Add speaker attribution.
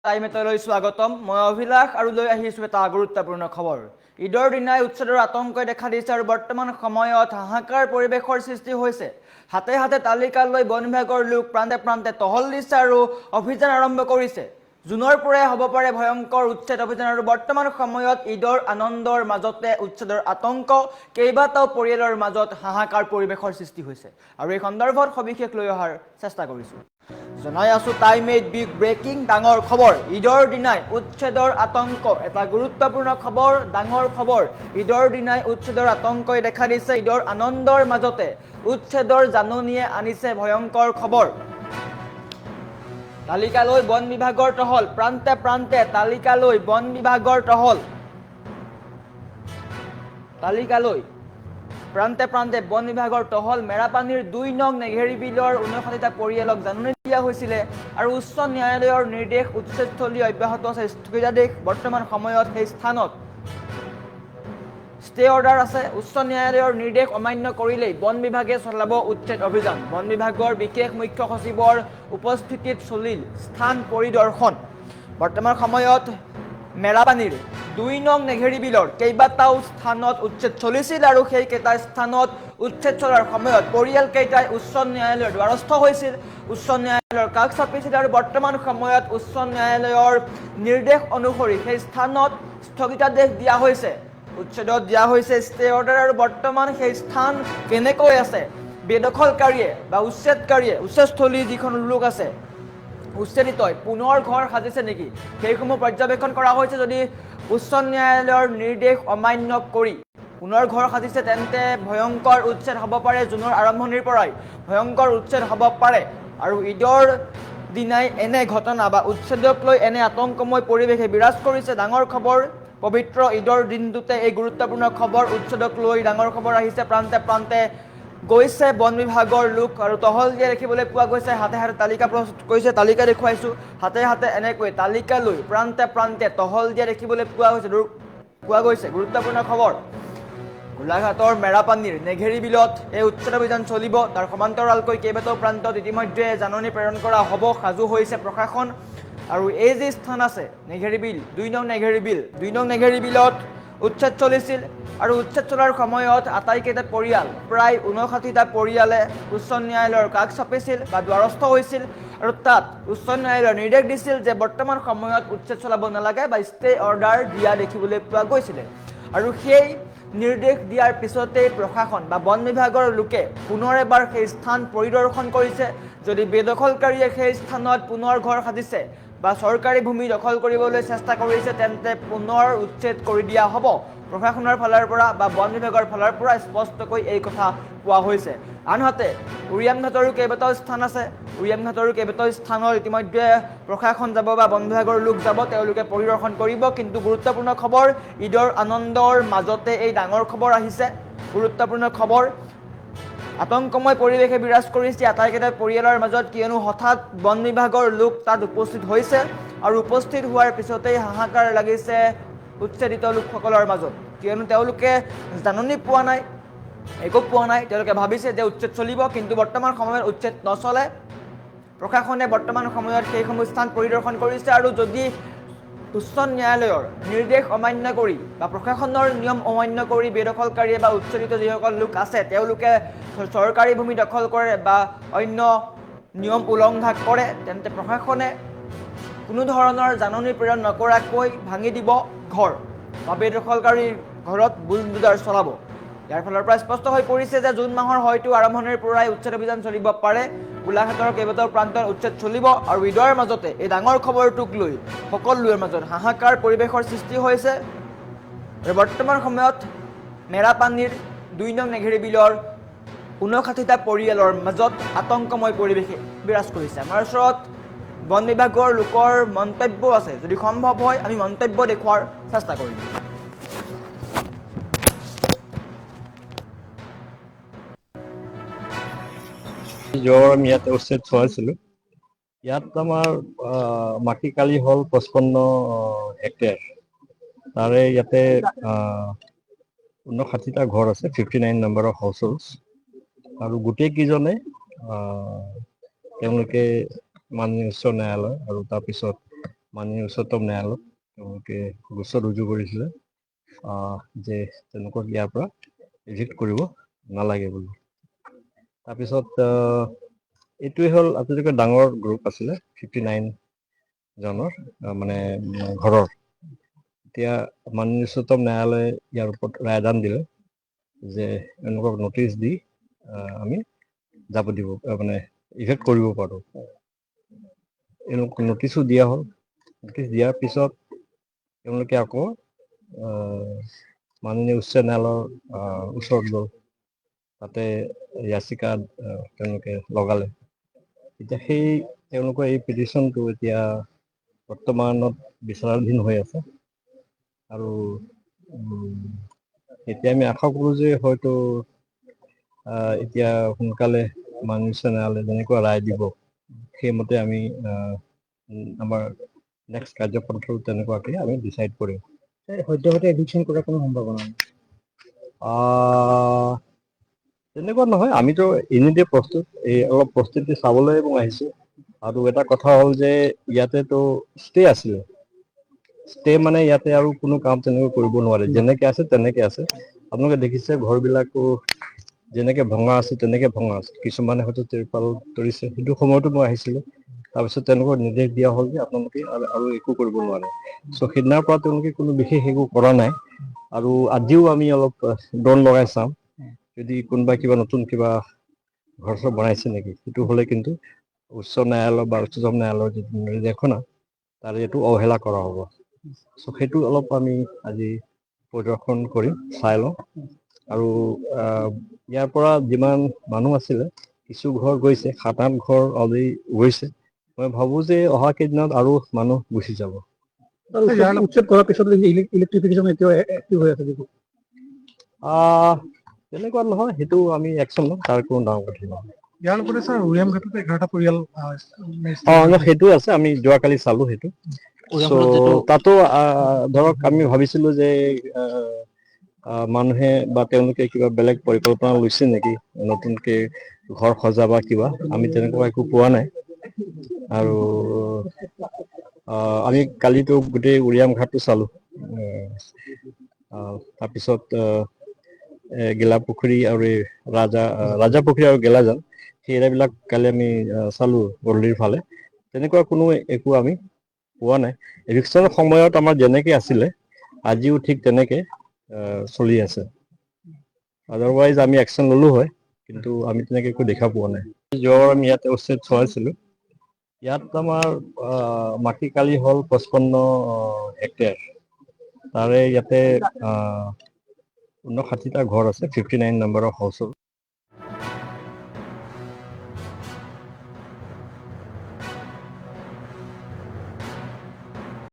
Speaker 1: টাইমেটলৈ স্বাগতম। মই অভিলাষ আৰু লৈ আহিছোঁ এটা গুৰুত্বপূৰ্ণ খবৰ। ঈদৰ দিনাই উচ্ছেদৰ আতংকই দেখা দিছে আৰু বৰ্তমান সময়ত হাহাকাৰ পৰিৱেশৰ সৃষ্টি হৈছে। হাতে হাতে তালিকা লৈ বন বিভাগৰ লোক প্ৰান্তে প্ৰান্তে টহল দিছে আৰু অভিযান আৰম্ভ কৰিছে। জুনৰ পৰাই হ'ব পাৰে ভয়ংকৰ উচ্ছেদ অভিযান আৰু বৰ্তমান সময়ত ঈদৰ আনন্দৰ মাজতে উচ্ছেদৰ আতংক, কেইবাটাও পৰিয়ালৰ মাজত হাহাকাৰ পৰিৱেশৰ সৃষ্টি হৈছে আৰু এই সন্দৰ্ভত সবিশেষ লৈ অহাৰ চেষ্টা কৰিছোঁ। জনাই আছো টাইম 8 বিগ ব্ৰেকিং ডাঙৰ খবৰ। ঈদৰ দিনাই উচ্ছেদৰ আতংক, এটা গুৰুত্বপূৰ্ণ খবৰ, ডাঙৰ খবৰ। ঈদৰ দিনাই উচ্ছেদৰ আতংকই দেখা দিছে। ঈদৰ আনন্দৰ মাজতে উচ্ছেদৰ জাননীয়ে আনিছে ভয়ংকৰ খবৰ। তালিকালৈ বন বিভাগৰ টহল, প্ৰান্তে প্ৰান্তে তালিকালৈ বন বিভাগৰ টহল। তালিকালৈ প্ৰান্তে প্ৰান্তে বন বিভাগৰ টহল। মেৰাপানীৰ ২ নং নেঘেৰী বিলৰ ৫৯টা পৰিয়ালক জাননী দিয়া হৈছিলে আৰু উচ্চ ন্যায়ালয়ৰ নিৰ্দেশ, উচ্ছেদস্থলী অব্যাহত আছে, স্থগিতাদেশ বৰ্তমান সময়ত সেই স্থানত ষ্টে অৰ্ডাৰ আছে। উচ্চ ন্যায়ালয়ৰ নিৰ্দেশ অমান্য কৰিলেই বন বিভাগে চলাব উচ্ছেদ অভিযান। বন বিভাগৰ বিশেষ মুখ্য সচিবৰ উপস্থিতিত চলিল স্থান পৰিদৰ্শন। বৰ্তমান সময়ত মেৰাপানীৰ ২ নং নেঘেৰী বিলৰ কেইবাটাও স্থানত উচ্ছেদ চলিছিল আৰু সেইকেইটা স্থানত উচ্ছেদ চলাৰ সময়ত পৰিয়ালকেইটাই উচ্চ ন্যায়ালয়ৰ দ্বাৰস্থ হৈছিল, উচ্চ ন্যায়ালয়ৰ কাষ চাপিছিল আৰু বৰ্তমান সময়ত উচ্চ ন্যায়ালয়ৰ নিৰ্দেশ অনুসৰি সেই স্থানত স্থগিতাদেশ দিয়া হৈছে, উচ্ছেদত দিয়া হৈছে ষ্টে অৰ্ডাৰ। আৰু বৰ্তমান সেই স্থান কেনেকৈ আছে, বেদখলকাৰীয়ে বা উচ্ছেদকাৰীয়ে, উচ্ছেদস্থলী যিখন লোক আছে, উচ্ছেদিতই পুনৰ ঘৰ সাজিছে নেকি, সেইসমূহ পৰ্যবেক্ষণ কৰা হৈছে। যদি উচ্চ ন্যায়ালয়ৰ নিৰ্দেশ অমান্য কৰি পুনৰ ঘৰ সাজিছে তেন্তে ভয়ংকৰ উচ্ছেদ হ'ব পাৰে। জুনৰ আৰম্ভণিৰ পৰাই ভয়ংকৰ উচ্ছেদ হ'ব পাৰে আৰু ঈদৰ দিনাই এনে ঘটনা বা উচ্ছেদক লৈ এনে আতংকময় পৰিৱেশে বিৰাজ কৰিছে। ডাঙৰ খবৰ, পবিত্ৰ ঈদৰ দিনটোতে এই গুৰুত্বপূৰ্ণ খবৰ, উচ্ছেদক লৈ ডাঙৰ খবৰ আহিছে। প্ৰান্তে প্ৰান্তে গৈছে বন বিভাগৰ লোক আৰু টহল দিয়া দেখিবলৈ পোৱা গৈছে। হাতে হাতে তালিকা প্ৰস্তুত কৰিছে, তালিকা দেখুৱাইছোঁ। হাতে হাতে এনেকৈ তালিকা লৈ প্ৰান্তে প্ৰান্তে টহল দিয়া দেখিবলৈ পোৱা গৈছে। গুৰুত্বপূৰ্ণ খবৰ, গোলাঘাটৰ মেৰাপানীৰ নেঘেৰী বিলত এই উচ্ছেদ অভিযান চলিব। তাৰ সমান্তৰালকৈ কেইবাটাও প্ৰান্তত ইতিমধ্যে জাননী প্ৰেৰণ কৰা হ'ব, সাজু হৈছে প্ৰশাসন। আৰু এই যি স্থান আছে নেঘেৰী বিল, ২ নং নেঘেৰী বিল, ২ নং নেঘেৰী বিলত উচ্ছেদ চলিছিল আৰু উচ্ছেদ চলাৰ সময়ত আটাইকেইটা পৰিয়াল, প্ৰায় ৫৯টা পৰিয়ালে উচ্চ ন্যায়ালয়ৰ কাষ চাপিছিল বা দ্বাৰস্থ হৈছিল আৰু তাত উচ্চ ন্যায়ালয়ে নিৰ্দেশ দিছিল যে বৰ্তমান সময়ত উচ্ছেদ চলাব নালাগে বা ষ্টে অৰ্ডাৰ দিয়া দেখিবলৈ পোৱা গৈছিলে। আৰু সেই নিৰ্দেশ দিয়াৰ পিছতেই প্ৰশাসন বা বন বিভাগৰ লোকে পুনৰ এবাৰ সেই স্থান পৰিদৰ্শন কৰিছে। যদি বেদখলকাৰীয়ে সেই স্থানত পুনৰ ঘৰ সাজিছে বা চৰকাৰী ভূমি দখল কৰিবলৈ চেষ্টা কৰিছে তেন্তে পুনৰ উচ্ছেদ কৰি দিয়া হ'ব। প্ৰশাসনৰ ফালৰ পৰা বা বন বিভাগৰ ফালৰ পৰা স্পষ্টকৈ এই কথা কোৱা হৈছে। আনহাতে উৰিয়ামঘাটৰো কেইবাটাও স্থান আছে, উৰিয়ামঘাটৰো কেইবাটাও স্থানত ইতিমধ্যে প্ৰশাসন যাব বা বন বিভাগৰ লোক যাব, তেওঁলোকে পৰিদৰ্শন কৰিব। কিন্তু গুৰুত্বপূৰ্ণ খবৰ, ঈদৰ আনন্দৰ মাজতে এই ডাঙৰ খবৰ আহিছে, গুৰুত্বপূৰ্ণ খবৰ। আতংকময় পৰিৱেশে বিৰাজ কৰিছে আটাইকেইটা পৰিয়ালৰ মাজত, কিয়নো হঠাৎ বন বিভাগৰ লোক তাত উপস্থিত হৈছে আৰু উপস্থিত হোৱাৰ পিছতেই হাহাকাৰ লাগিছে উচ্ছেদিত লোকসকলৰ মাজত, কিয়নো তেওঁলোকে জাননী পোৱা নাই, একো পোৱা নাই। তেওঁলোকে ভাবিছে যে উচ্ছেদ চলিব, কিন্তু বৰ্তমান সময়ত উচ্ছেদ নচলে। প্ৰশাসনে বৰ্তমান সময়ত সেইসমূহ স্থান পৰিদৰ্শন কৰিছে আৰু যদি উচ্চ ন্যায়ালয়ৰ নিৰ্দেশ অমান্য কৰি বা প্ৰশাসনৰ নিয়ম অমান্য কৰি বেদখলকাৰীয়ে বা উচ্ছেদিত যিসকল লোক আছে তেওঁলোকে চৰকাৰী ভূমি দখল কৰে বা অন্য নিয়ম উলংঘা কৰে, তেন্তে প্ৰশাসনে কোনো ধৰণৰ জাননী প্ৰেৰণ নকৰাকৈ ভাঙি দিব ঘৰ বা বেদখলকাৰীৰ ঘৰত বুলডোজাৰ চলাব। ইয়াৰ ফালৰ পৰা স্পষ্ট হৈ পৰিছে যে জুন মাহৰ হয়তো আৰম্ভণিৰ পৰাই উচ্ছেদ অভিযান চলিব পাৰে। গোলাঘাটৰ কেইবাটাও প্ৰান্তত উচ্ছেদ চলিব আৰু ঈদৰ মাজতে এই ডাঙৰ খবৰটোক লৈ সকলোৰে মাজত হাহাকাৰ পৰিৱেশৰ সৃষ্টি হৈছে। আৰু বৰ্তমান সময়ত মেৰাপানীৰ ২ নং নেঘেৰী বিলৰ ৫৯টা পৰিয়ালৰ মাজত আতংকময় পৰিৱেশে বিৰাজ কৰিছে। আমাৰ ওচৰত বন বিভাগৰ লোকৰ মন্তব্য আছে, যদি সম্ভৱ হয় আমি মন্তব্য দেখুওৱাৰ চেষ্টা কৰিম।
Speaker 2: যোৱা আমি ইয়াতে উচ্ছেদ চলাইছিলোঁ। ইয়াত আমাৰ মাটি কালি হ'ল ৫৫ হেক্টেয়াৰ। তাৰে ইয়াতে ৫৯টা ঘৰ আছে, 59 নম্বৰ অফ হাউচ হোল্ডছ। আৰু গোটেইকেইজনে তেওঁলোকে মাননীয় উচ্চ ন্যায়ালয় আৰু তাৰপিছত মাননীয় উচ্চতম ন্যায়ালয়ত তেওঁলোকে গোচৰ ৰুজু কৰিছিলে যে তেওঁলোকক ইয়াৰ পৰা ইভিক্ট কৰিব নালাগে বুলি। তাৰপিছত এইটোৱে হ'ল আটাইতকৈ ডাঙৰ গ্ৰুপ আছিলে 59 জনৰ মানে ঘৰৰ। এতিয়া মাননীয় উচ্চতম ন্যায়ালয়ে ইয়াৰ ওপৰত ৰায়দান দিলে যে এনেকুৱা নটিচ দি আমি যাব দিব মানে ইফেক্ট কৰিব পাৰোঁ। নটিচো দিয়া হ'ল। নটিচ দিয়াৰ পিছত তেওঁলোকে আকৌ মাননীয় উচ্চ ন্যায়ালয়ৰ ওচৰত গ'ল, তাতে ইয়াচিকা তেওঁলোকে লগালে। এতিয়া সেই তেওঁলোকৰ এই পিটিশ্যনটো এতিয়া বৰ্তমানত বিচাৰাধীন হৈ আছে আৰু এতিয়া আমি আশা কৰোঁ যে হয়তো এতিয়া সোনকালে মাননীয় উচ্চ ন্যায়ালয়ে যেনেকুৱা ৰায় দিব সেইমতে আমি আমাৰ নেক্সট কাৰ্যপন্থাও তেনেকুৱাকে আমি ডিচাইড কৰিম।
Speaker 3: সদ্যহতে এভিকশ্যন কৰাৰ কোনো সম্ভাৱনা নাই?
Speaker 2: তেনেকুৱা নহয়, আমিতো এনেতে প্ৰস্তুত, অলপ প্ৰস্তুতি চাবলৈ মই আহিছোঁ। আৰু এটা কথা হ'ল যে ইয়াতেতো ষ্টে আছিলে, ষ্টে মানে ইয়াতে আৰু কোনো কাম তেনেকৈ কৰিব নোৱাৰে, যেনেকে আছে তেনেকে আছে। আপোনালোকে দেখিছে ঘৰবিলাকো যেনেকে ভঙা আছে তেনেকে ভঙা আছে, কিছুমানে হয়তো তিৰপাল তৰিছে। সেইটো সময়তো মই আহিছিলোঁ, তাৰপিছত তেওঁলোকক নিৰ্দেশ দিয়া হ'ল যে আপোনালোকে আৰু একো কৰিব নোৱাৰে। চ' সেইদিনাৰ পৰা তেওঁলোকে কোনো বিশেষ একো কৰা নাই। আৰু আজিও আমি অলপ ড্ৰোন লগাই চাম, যদি কোনোবা কিবা নতুন কিবা ঘৰ চৰ বনাইছে নেকি। সেইটো হ'লে কিন্তু উচ্চ ন্যায়ালয় বা উচ্চতম ন্যায়ালয়ৰ যিটো নিৰ্দেশনা তাৰে এইটো অৱহেলা কৰা হ'ব। চ' সেইটো অলপ আমি আজি পৰিদৰ্শন কৰিম, চাই লওঁ। আৰু ইয়াৰ পৰা যিমান মানুহ আছিলে, কিছু ঘৰ গৈছে, 7-8 ঘৰ অলৰেডি গৈছে। মই ভাবোঁ যে অহা কেইদিনত আৰু মানুহ গুচি যাব।
Speaker 3: উচ্ছেদ কৰাৰ পিছত ইলেক্ট্ৰিফিকেশ্যন এতিয়াও এক্টিভ হৈ আছে দেখোন।
Speaker 2: তেনেকুৱা নহয়, সেইটো আমি একচন ল'ম, তাৰ কোনো ডাঙৰ কথা নহয়।
Speaker 3: ইয়াৰ লগতে ছাৰ উৰিয়াম ঘাটতো 11টা পৰিয়াল
Speaker 2: সেইটো আছে, আমি যোৱাকালি চালো সেইটো। চ' তাতো ধৰক আমি ভাবিছিলো যে মানুহে বা তেওঁলোকে কিবা বেলেগ পৰিকল্পনা লৈছে নেকি, নতুনকে ঘৰ সজা বা কিবা, আমি তেনেকুৱা একো পোৱা নাই। আৰু আমি কালিতো গোটেই উৰিয়াম ঘাটটো চালো। তাৰপিছত গেলাপুখুৰী আৰু এই ৰাজাপুখুৰী আৰু গেলাজান, সেই এৰিয়াবিলাক কালি আমি চালো গধূলিৰ ফালে। তেনেকুৱা কোনো একো আমি পোৱা নাই। এভিকশ্যনৰ সময়ত আমাৰ যেনেকে আছিলে আজিও ঠিক তেনেকে চলি আছে। আদাৰৱাইজ আমি একচন ললো হয়, কিন্তু আমি তেনেকে একো দেখা পোৱা নাই। যোৱাবাৰ আমি ইয়াতে উচ্ছেদ চলাইছিলো। ইয়াত আমাৰ মাটি কালি হ'ল 55 হেক্টৰ। তাৰে ইয়াতে 59টা ঘৰ আছে, 59 নম্বৰৰ হাউচ হ'ল।